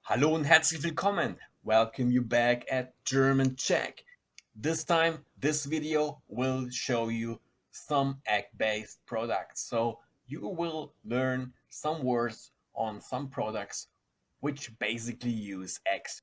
Hallo und herzlich willkommen. Welcome you back at German Check. This time, this video will show you some egg-based products. So you will learn some words on some products which basically use eggs.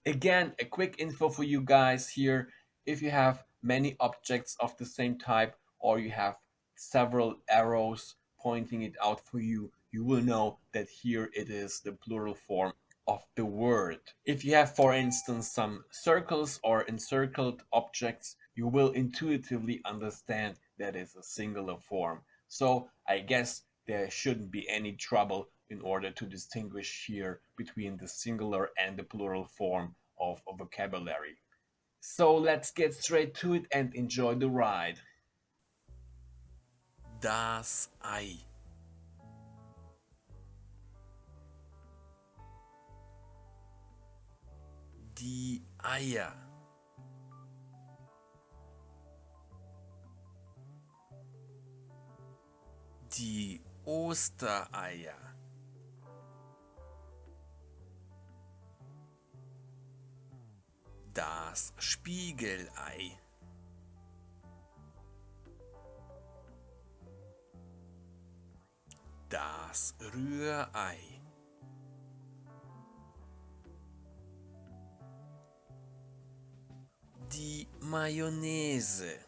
Again, a quick info for you guys here. If you have many objects of the same type or you have several arrows pointing it out for you, you will know that here it is the plural form of the word. If you have, for instance, some circles or encircled objects, you will intuitively understand that it's a singular form. So I guess there shouldn't be any trouble in order to distinguish here between the singular and the plural form of a vocabulary. So let's get straight to it and enjoy the ride. Das Ei. Die Eier. Die Ostereier. Das Spiegelei. Das Rührei. Die Mayonnaise.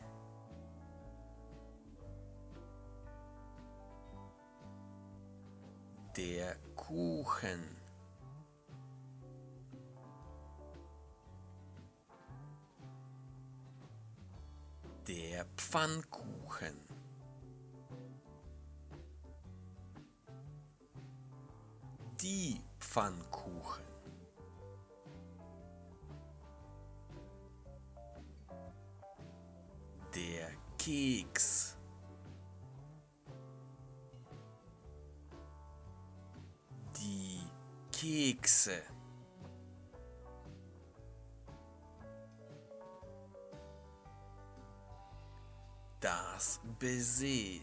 Der Kuchen. Der Pfannkuchen. Die Pfannkuchen. Der Keks. Die Kekse. Das Baiser.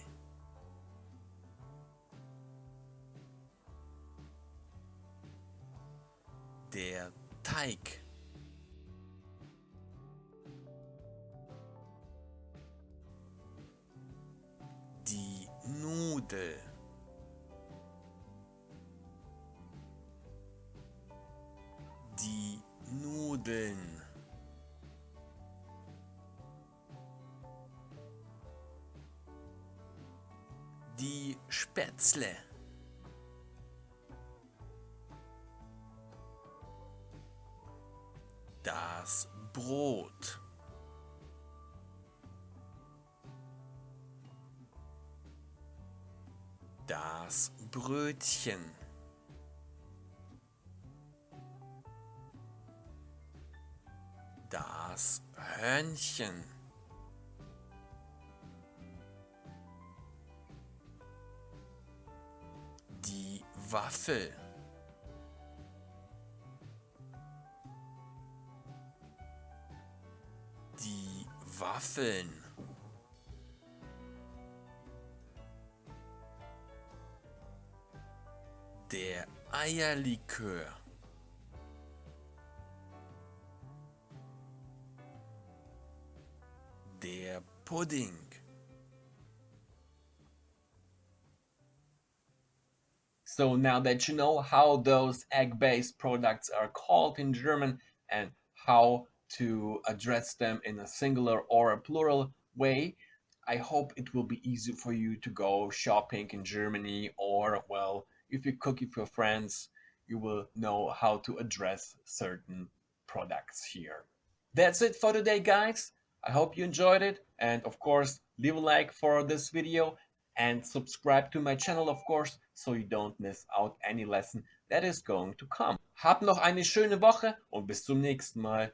Der Teig. Die Nudel. Die Nudeln. Die Spätzle. Das Brot. Das Brötchen. Das Hörnchen. Die Waffel. Die Waffeln. Der Eierlikör. Der Pudding. So now that you know how those egg-based products are called in German and how to address them in a singular or a plural way, I hope it will be easy for you to go shopping in Germany, or, well, if you cook with your friends, you will know how to address certain products here. That's it for today, guys. I hope you enjoyed it, and of course, leave a like for this video and subscribe to my channel, of course, so you don't miss out any lesson that is going to come. Habt noch eine schöne Woche und bis zum nächsten Mal.